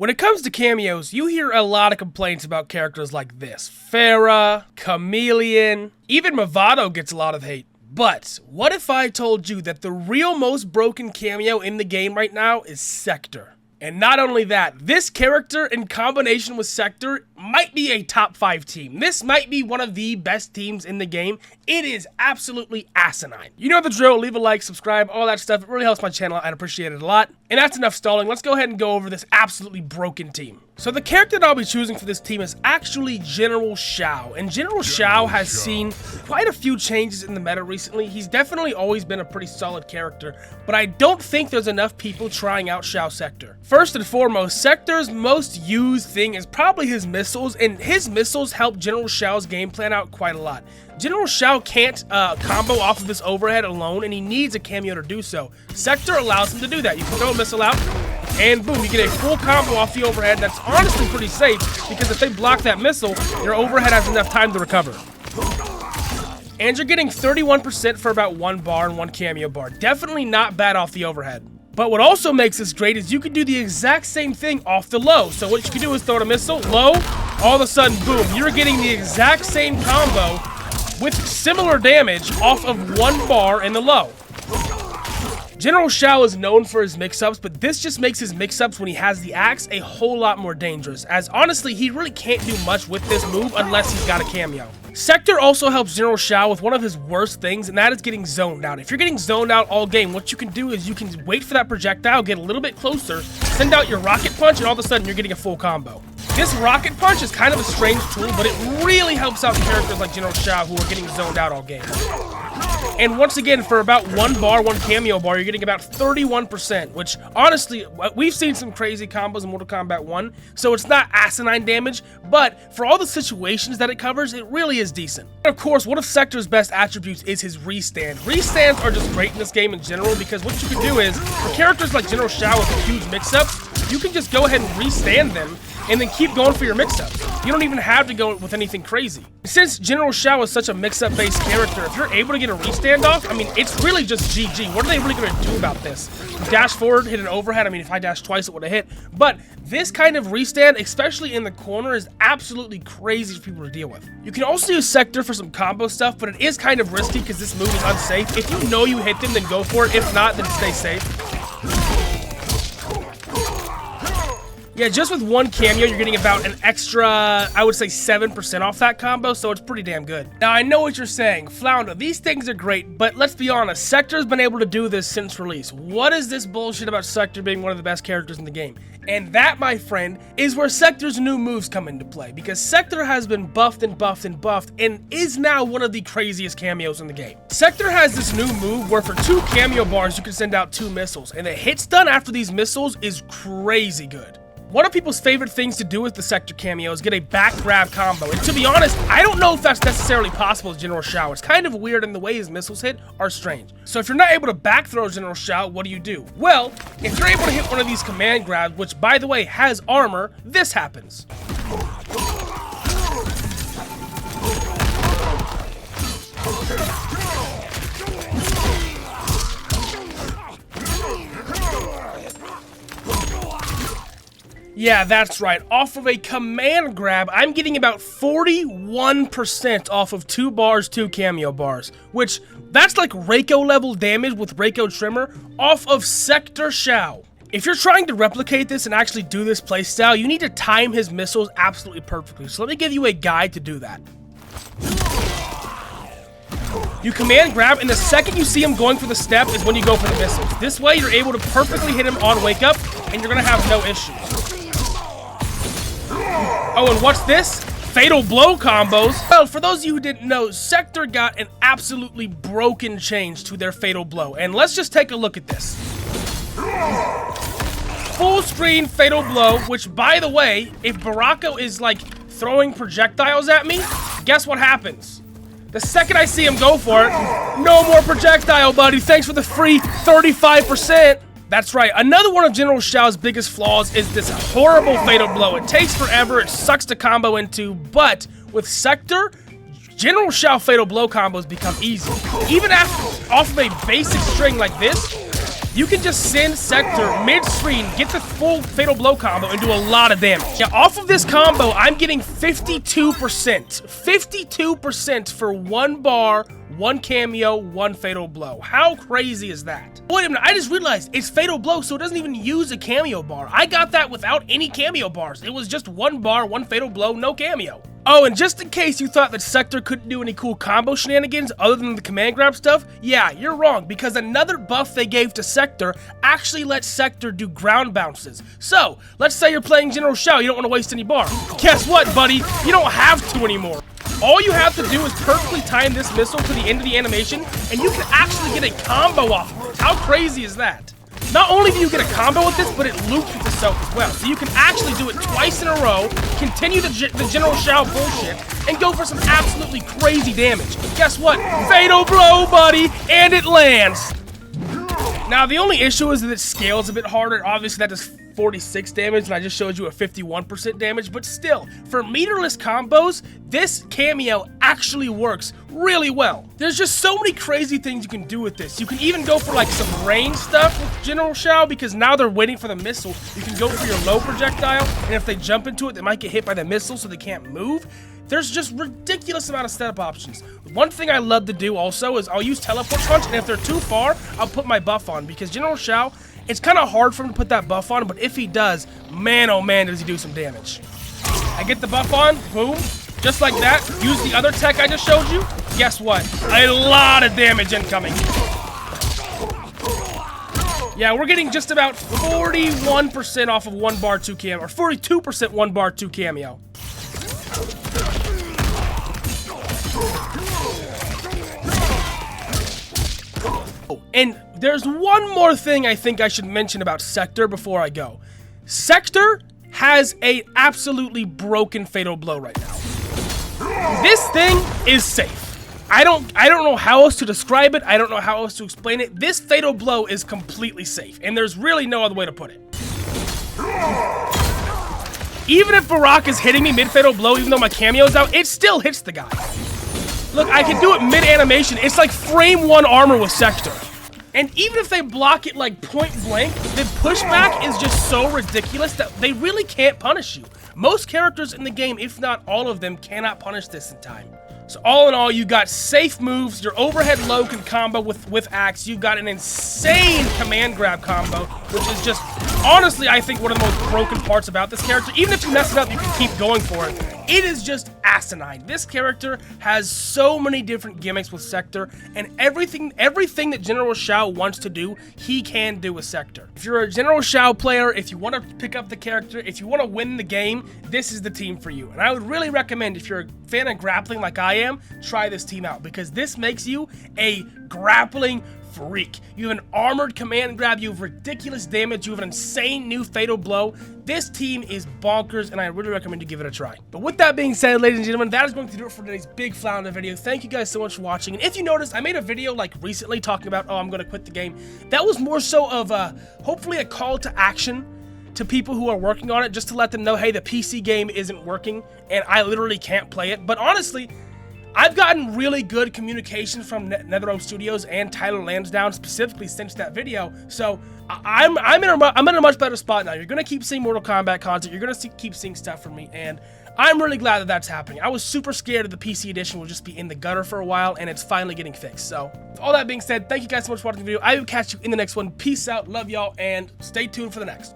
When it comes to cameos, you hear a lot of complaints about characters like this. Farah, Chameleon, even Movado gets a lot of hate. But what if I told you that the real most broken cameo in the game right now is Sektor? And not only that, this character in combination with Sektor might be a top 5 team. This might be one of the best teams in the game. It is absolutely asinine. You know the drill, leave a like, subscribe, all that stuff. It really helps my channel, I'd appreciate it a lot. And that's enough stalling, let's go ahead and go over this absolutely broken team. So the character that I'll be choosing for this team is actually General Shao. And General Shao has seen quite a few changes in the meta recently. He's definitely always been a pretty solid character, but I don't think there's enough people trying out Shao Sektor. First and foremost, Sektor's most used thing is probably his missiles, and his missiles help General Shao's game plan out quite a lot. General Shao can't combo off of this overhead alone, and he needs a cameo to do so. Sektor allows him to do that. You can throw a missile out, and boom, you get a full combo off the overhead. That's honestly pretty safe, because if they block that missile, your overhead has enough time to recover. And you're getting 31% for about 1 bar and 1 cameo bar. Definitely not bad off the overhead. But what also makes this great is you can do the exact same thing off the low. So what you can do is throw a missile, low, all of a sudden, boom, you're getting the exact same combo with similar damage off of 1 bar in the low. General Shao is known for his mix-ups, but this just makes his mix-ups when he has the axe a whole lot more dangerous, as honestly, he really can't do much with this move unless he's got a cameo. Sektor also helps General Shao with one of his worst things, and that is getting zoned out. If you're getting zoned out all game, what you can do is you can wait for that projectile, get a little bit closer, send out your rocket punch, and all of a sudden you're getting a full combo. This rocket punch is kind of a strange tool, but it really helps out characters like General Shao who are getting zoned out all game. And once again, for about 1 bar, 1 cameo bar, you're getting about 31%, which honestly, we've seen some crazy combos in Mortal Kombat 1, so it's not asinine damage, but for all the situations that it covers, it really is decent. And of course, one of Sektor's best attributes is his restand. Restands are just great in this game in general, because what you can do is, for characters like General Shao with a huge mix-ups, you can just go ahead and restand them, and then keep going for your mix-ups. You don't even have to go with anything crazy. Since General Shao is such a mix-up based character, if you're able to get a restand off, I mean, it's really just GG. What are they really going to do about this? Dash forward, hit an overhead. I mean, if I dashed twice, it would have hit. But this kind of restand, especially in the corner, is absolutely crazy for people to deal with. You can also use Sektor for some combo stuff, but it is kind of risky because this move is unsafe. If you know you hit them, then go for it. If not, then stay safe. Yeah, just with 1 cameo, you're getting about an extra, I would say 7% off that combo, so it's pretty damn good. Now, I know what you're saying. Flounder, these things are great, but let's be honest, Sektor's been able to do this since release. What is this bullshit about Sektor being one of the best characters in the game? And that, my friend, is where Sektor's new moves come into play, because Sektor has been buffed and buffed and buffed, and is now one of the craziest cameos in the game. Sektor has this new move where for 2 cameo bars, you can send out 2 missiles, and the hit stun after these missiles is crazy good. One of people's favorite things to do with the Sektor cameo is get a back grab combo, and to be honest, I don't know if that's necessarily possible with General Shao. It's kind of weird, and the way his missiles hit are strange. So if you're not able to back throw General Shao, what do? Well, if you're able to hit one of these command grabs, which by the way has armor, this happens. Yeah, that's right. Off of a command grab, I'm getting about 41% off of 2 bars, 2 cameo bars, which that's like Reiko level damage with Reiko Trimmer off of Sektor Shao. If you're trying to replicate this and actually do this playstyle, you need to time his missiles absolutely perfectly. So let me give you a guide to do that. You command grab, and the second you see him going for the step is when you go for the missiles. This way, you're able to perfectly hit him on wake up, and you're gonna have no issues. Oh, and what's this? Fatal blow combos. Well, for those of you who didn't know, Sektor got an absolutely broken change to their fatal blow. And let's just take a look at this. Full screen fatal blow, which by the way, if Barako is like throwing projectiles at me, guess what happens? The second I see him go for it, no more projectile, buddy. Thanks for the free 35%. That's right, another one of General Shao's biggest flaws is this horrible fatal blow. It takes forever, it sucks to combo into, but with Sektor, General Shao fatal blow combos become easy. Even after off of a basic string like this, you can just send Sektor mid-screen, get the full Fatal Blow combo, and do a lot of damage. Now, off of this combo, I'm getting 52%. 52% for 1 bar, 1 cameo, 1 Fatal Blow. How crazy is that? Wait a minute, I just realized it's Fatal Blow, so it doesn't even use a cameo bar. I got that without any cameo bars. It was just 1 bar, 1 Fatal Blow, no cameo. Oh, and just in case you thought that Sektor couldn't do any cool combo shenanigans other than the command grab stuff, yeah, you're wrong, because another buff they gave to Sektor actually lets Sektor do ground bounces. So, let's say you're playing General Shao, you don't want to waste any bar. Guess what, buddy? You don't have to anymore. All you have to do is perfectly time this missile to the end of the animation, and you can actually get a combo off of it. How crazy is that? Not only do you get a combo with this, but it loops with itself as well. So you can actually do it twice in a row, continue the General Shao bullshit, and go for some absolutely crazy damage. Guess what? Fatal Blow, buddy, and it lands. Now, the only issue is that it scales a bit harder. Obviously, that does 46 damage, and I just showed you a 51% damage, but still, for meterless combos, this cameo actually works really well. There's just so many crazy things you can do with this. You can even go for like some range stuff with General Shao, because now they're waiting for the missile. You can go for your low projectile, and if they jump into it, they might get hit by the missile, so they can't move. There's just ridiculous amount of setup options. One thing I love to do also is I'll use teleport punch, and if they're too far, I'll put my buff on, because General Shao, it's kind of hard for him to put that buff on, but if he does, man, oh man, does he do some damage. I get the buff on, boom, just like that. Use the other tech I just showed you. Guess what? A lot of damage incoming. Yeah, we're getting just about 41% off of 1 bar 2 cameo, or 42% 1 bar 2 cameo. And there's one more thing I think I should mention about Sektor before I go. Sektor has a absolutely broken Fatal Blow right now. This thing is safe. I don't know how else to describe it. I don't know how else to explain it. This Fatal Blow is completely safe, and there's really no other way to put it. Even if Barak is hitting me mid-Fatal Blow, even though my cameo's out, it still hits the guy. Look, I can do it mid-animation. It's like frame 1 armor with Sektor. And even if they block it like point blank, the pushback is just so ridiculous that they really can't punish you. Most characters in the game, if not all of them, cannot punish this in time. So all in all, you got safe moves, your overhead low can combo with axe, you've got an insane command grab combo, which is just, honestly, I think one of the most broken parts about this character. Even if you mess it up, you can keep going for it. It is just asinine. This character has so many different gimmicks with Sektor, and everything that General Shao wants to do, he can do with Sektor. If you're a General Shao player, if you want to pick up the character, if you want to win the game, this is the team for you. And I would really recommend, if you're a fan of grappling like I am, try this team out, because this makes you a grappling freak. You have an armored command grab, you have ridiculous damage, you have an insane new Fatal Blow. This team is bonkers, and I really recommend you give it a try. But with that being said, ladies and gentlemen, that is going to do it for today's big flounder video. Thank you guys so much for watching. And if you noticed, I made a video like recently talking about, oh, I'm going to quit the game. That was more so of hopefully a call to action to people who are working on it, just to let them know, hey, the PC game isn't working, and I literally can't play it. But honestly, I've gotten really good communication from NetherRealm Studios and Tyler Lansdowne specifically since that video, so I'm in a much better spot now. You're gonna keep seeing Mortal Kombat content. You're gonna keep seeing stuff from me, and I'm really glad that that's happening. I was super scared that the PC edition will just be in the gutter for a while, and it's finally getting fixed. So, with all that being said, thank you guys so much for watching the video. I will catch you in the next one. Peace out, love y'all, and stay tuned for the next.